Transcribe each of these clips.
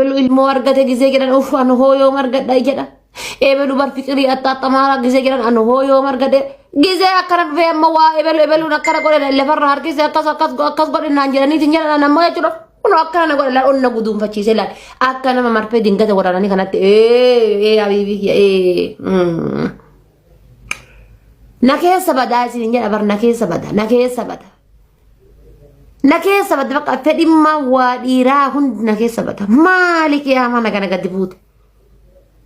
ilmoo argate gisee jedhan uf anu hooyoo margadha jedha ebelu bar fiqirii attaxxamaara gisee jedhan anu hooyoo margade gisee akkana dhufee amma waa ebeluun akkana godhe lafarra harkise akkas godhinaan jedhaniitiin jedhan ammoo jechuudha kun akkana na godhe laal onna guduunfachiise laal akka nama marfee dingate waraananii kanatti habiibi na keessa badaa isin jedha bar na keessa bada Nakesa bada baka fedhimma waa dhiiraa hundi nakesa bada maali qiyaama naga gadi buute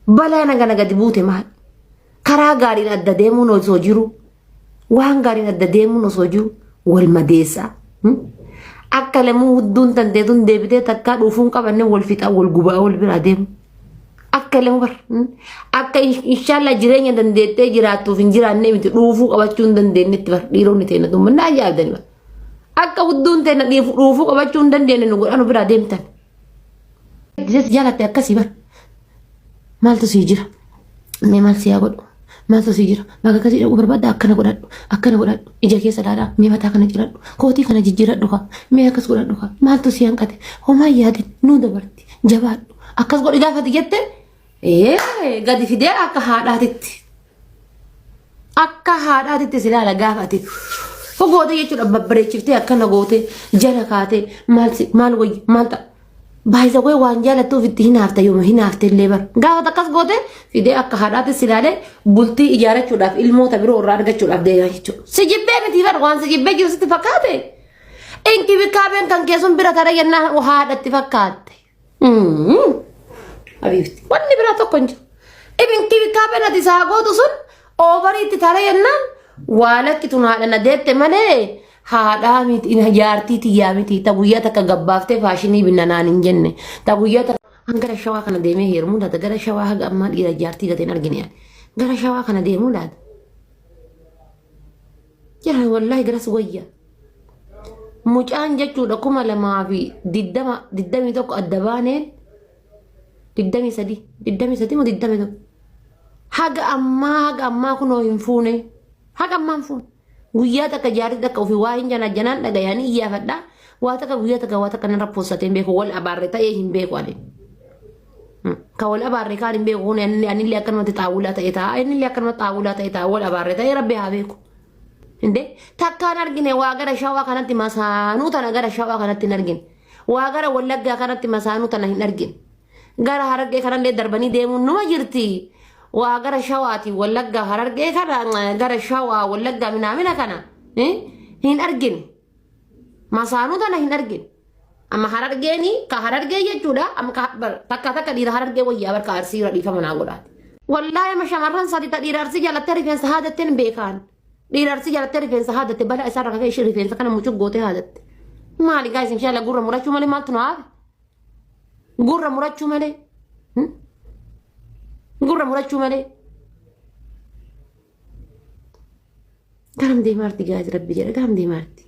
balaa naga gadi buute maal karaa gaariin adda deemuun osoo jiru waan gaariin adda deemuun osoo jiru wal madeessa akka lamuu hudduun tanteetun deebitee takkaa dhuufuun qabanne wal fixaa wal gubaa wal biraa deemu akka lamuu bar akka inshallah jireenya dandeettee jiraattuuf hin jiraanne miti dhuufuu qabachuu hin dandeenyetti bar dhiironni teenya dummanna ajaa'ibdani bar akka hudduun teenya dhuufuu qabachuu hin dandeenye nu godhanu biraa deemtan jaalatte akkasii bar maaltu sii jira mee maal siyaa godhu maaltu sii jira bakka akkasii dhaquu barbaadda akkana godhadhu ija keessa laalaa mee mataa kana jiradhu kootii kana jijjiiradhu kaa mee akkas godhadhu kaa maaltu sii hanqate homaa yaadin nuu dabarti jabaadhu akkas godhi gaafati jette gadi fidee akka haadhaatitti silaala gaafati Fogote jechuudha babbareechiftee akkana goote jala kaate maal wayyi maal ta'a baay'isa way waan jaalattuuf itti hinaafta yooma hinaafte illee bar gaafa akkas goote fidee akka haadhaatti silaalee bultii ijaarachuudhaaf ilmoota biroo irraa argachuudhaaf deemaa jechuudha. Si jibbee miti bar waan si jibbee jiru sitti fakkaate inki bikaabeen kan keessuun bira tara yennaa haadhatti fakkaatte. Abiibti wanni biraa tokko hin jiru. Inki bikaabeen ati isaa gootu sun oovariitti tara yennaan Walakki tun haadha na deette malee haadhaa miti ina jaartii tiyyaa miti ta guyyaa takka gabbaaftee faashinii binnanaan hin jenne ta guyyaa takka gara shawaa kana deemee heerumuu laata gara shawaa haga ammaa dhiira jaartii gateen argine gara shawaa kana deemuu laata jira wallahi garas wayya mucaan jechuudha 2021 adda baaneen 23 moo 21 haga ammaa kunoo hin fuune Haga manfun guyyaa takka jaarii takka ofii waa hin janaan dhagayanii iyyaafadha waa takka guyyaa takka waa takka narra poossateen beeku wal abaarre ta'ee hin beeku ade ka wal abaarre kaan hin beeku anillee akkanumatti xaawulaa ta'e ta'a innillee akkanumatti xaawulaa ta'e ta'a wal abaarre ta'ee rabbi haa beeku inde takkaan argine waa gara shawaa kanatti masaanuu tana gara shawaa kanatti hin argine waa gara wallaggaa kanatti masaanuu tana hin argine gara harargee kanallee darbanii deemuun numa jirti Wagara shawati wallagga hararge kana gara shawa wallagga minamina kana hin argin masanu tana hin argin amma hararge ni ka hararge jechuudha amma takka dira hararge wayya barka arsi radifa mana godhat wallahi ma shamarran sadi ta dira arsi jalatte rifensa hadatten bekan dira arsi jalatte rifensa hadatte bala isara ka shi rifensa kana mucuk gote hadatte mali guys inshallah gurra murachu male maltu na gurra murachu male Gurra murachu male. Garam deemarti guys rabbi jara garam deemarti.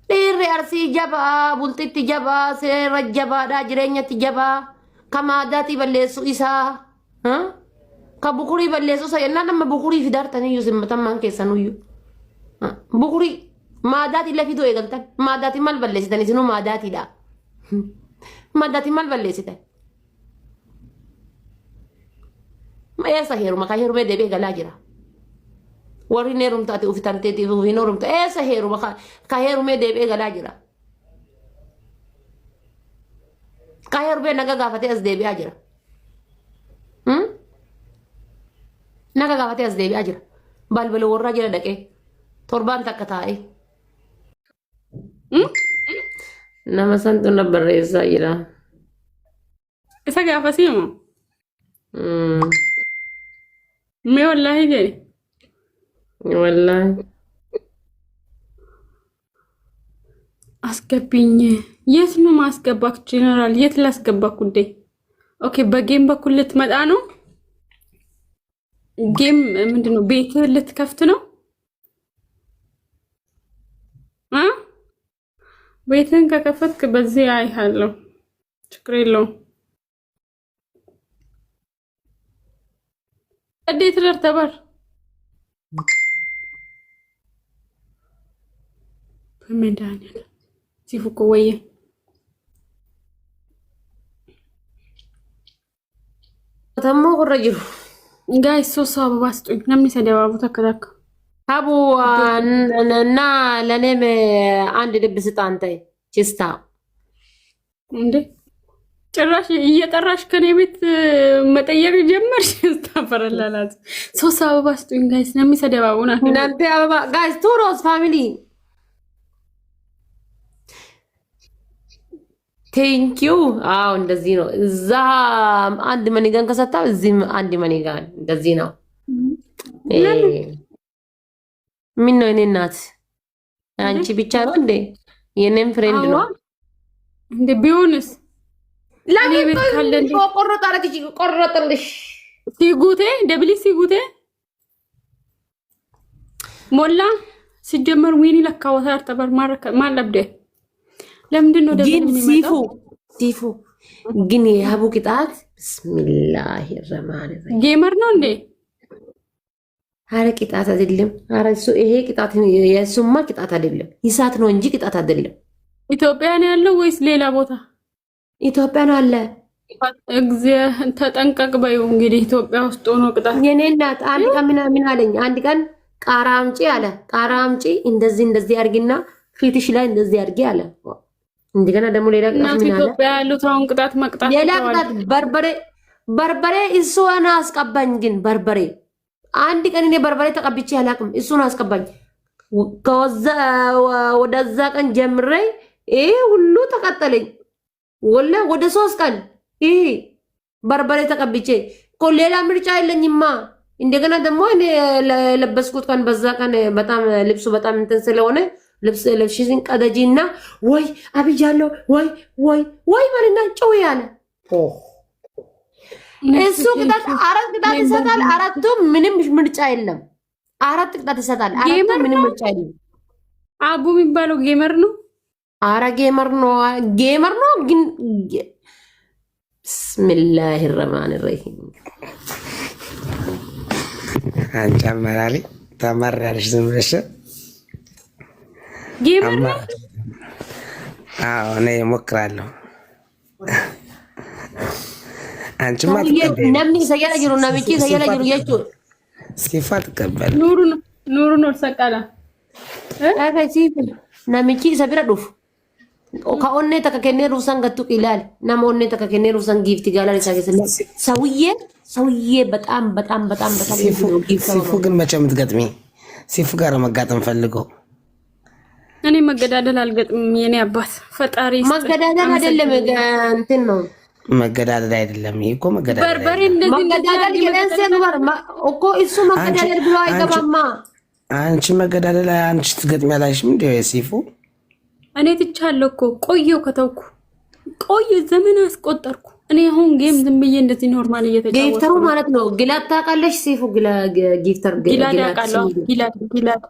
Dhiirri arsii jabaa bultitti jabaa seera jabaadhaa jireenyatti jabaa kamaadaati balleessu isaa ka bukurii balleessu isa yennaa nama bukurii fidaartaniyyuu simmatammaan keessanuyyuu bukurii maadaati lafidoo eegaltan maadaati mal balleessitan isinuu maadaatiidha. Madati mal balleessite ma eessa heeruma ka heerumee deebi'ee galaa jira warri neerumtaati ufitanteeti ufi neerumta eessa heeruma ka heerumee deebi'ee galaa jira ka heerumee naga gaafatee as deebi'aa jira naga gaafatee as deebi'aa jira balbala warraa jira dhaqee torbaan takka taa'ee Nama santu na barreessaa jira. Isa gaafasiimu? Mee wallaahi jedhe? Wallaahi. አስገቢኝ የት ነው ማስገባክ ጀነራል የት ላስገባክ እንዴ ኦኬ በጌም በኩል ልትመጣ ነው ጌም ምንድነው ቤት ልትከፍት ነው ቤትን ከከፈትክ በዚህ አይሃለሁ ችግር የለውም እንዴት ልርተበር በመድኃኒዓለም ሲፉ እኮ ወየ ተሞ ወረጅሩ ጋይስ ሶስት አበባ ስጡኝ ለምን ሰደባቡ ተከታካ አቡ እና ለኔም አንድ ልብ ስጥ አንተ ቺስታ እንዴ ጭራሽ እየጠራሽ ከኔ ቤት መጠየቅ ጀመርሽ ስታፈረላላት ሶስት አበባ ስጡኝ ጋይስ ለምን ሰደባቡና እናንተ አበባ ጋይስ ቱሮስ ፋሚሊ ቴንክ ዩ አው እንደዚህ ነው እዛ አንድ መኒጋን ከሰጣ እዚህም አንድ መኒጋን እንደዚህ ነው ምን ነው እኔ እናት አንቺ ብቻ ነው እንዴ የኔም ፍሬንድ ነው እንዴ ቢሆንስ ለኔ ቤት ካለ እንዴ ቆረጠልሽ ሲጉቴ ደብሊ ሲጉቴ ሞላ ሲጀመር ዊኒ ለካው ተበር ማለብደ ለምንድን ነው ደግሞ የሚመጣው ሲፉ ግን የሀቡ ቅጣት ቢስሚላሂ ረህማን ረሂም ጌመር ነው እንዴ አረ ቅጣት አይደለም አረ እሱ ይሄ ቅጣት የሱማ ቅጣት አይደለም ይሳት ነው እንጂ ቅጣት አይደለም ኢትዮጵያ ነው ያለው ወይስ ሌላ ቦታ ኢትዮጵያ ነው አለ እግዚአብሔር ተጠንቀቅ በይው እንግዲህ ኢትዮጵያ ውስጥ ሆኖ ቅጣት የኔ እናት አንድ ቀን ምን አለኝ አንድ ቀን ቃራ አምጪ አለ ቃራ አምጪ እንደዚህ አርጊና ፊትሽ ላይ እንደዚህ አርጊ አለ እንደገና ደግሞ ሌላ ቅጣት ምን አለ ኢትዮጵያ ያሉት አሁን ቅጣት መቅጣት ሌላ ቅጣት በርበሬ እሱን አስቀባኝ ግን በርበሬ አንድ ቀን እኔ በርበሬ ተቀብቼ አላቅም እሱን አስቀባኝ ወደዛ ቀን ጀምሬ ይሄ ሁሉ ተቀጠለኝ ወደ 3 ቀን ይሄ በርበሬ ተቀብቼ ሌላ ምርጫ የለኝማ እንደገና ደግሞ እኔ ለበስኩት ቀን በዛ ቀን በጣም ልብሱ በጣም እንትን ስለሆነ ልብስሽን ቀደጂና ወይ አብጃለሁ ወይ ማለና ጮህ ያለ እሱ ቅጣት 4 ቅጣት ይሰጣል አራቱም ምንም ምርጫ የለም 4 ቅጣት ይሰጣል አራቱም ምንም ምርጫ የለም አቡ የሚባለው ጌመር ነው አረ ጌመር ነው ግን ቢስሚላሂ ረህማን ረሂም አንቺ አመራሪ ተመራለሽ ዝም ብለሽ ጌመር ነው አዎ እኔ እሞክራለሁ አንቺ ማለት ነምኒ ሰያለጅሩ ነምጪ ሰያለጅሩ የቹ ሲፋት ቀበል ኑሩ ነው ሰቃላ ሲፍ ነምጪ ሰብራ ዱፍ ከኦኔ ተከከኔ ሩሰን ገቱ ይላል ናሞኔ ተከከኔ ሩሰን ጊፍት ይጋላል ይሳገሰለ ሰውዬ በጣም ሲፉ ግን መቼ የምትገጥሚ ሲፉ ጋር መጋጠም ፈልገው እኔ መገዳደል አልገጥምም የኔ አባት ፈጣሪ መገዳደል አይደለም እንትን ነው መገዳደል አይደለም ይሄ እኮ በርበሬ እንደዚህ መገዳደል የደንሰ ነው እኮ እሱ መገዳደል ብሎ አይገባማ አንቺ መገዳደል አንቺ ትገጥሚያለሽም እንዴ ሲፉ እኔ ትቻለሁ እኮ ቆየው ከተውኩ ዘመን አስቆጠርኩ እኔ አሁን ጌም ዝም ብዬ እንደዚህ ኖርማል እየተጫወትኩ ጊፍተሩ ማለት ነው ግላት ታውቃለሽ ሲፉ ጊፍተር ጊላት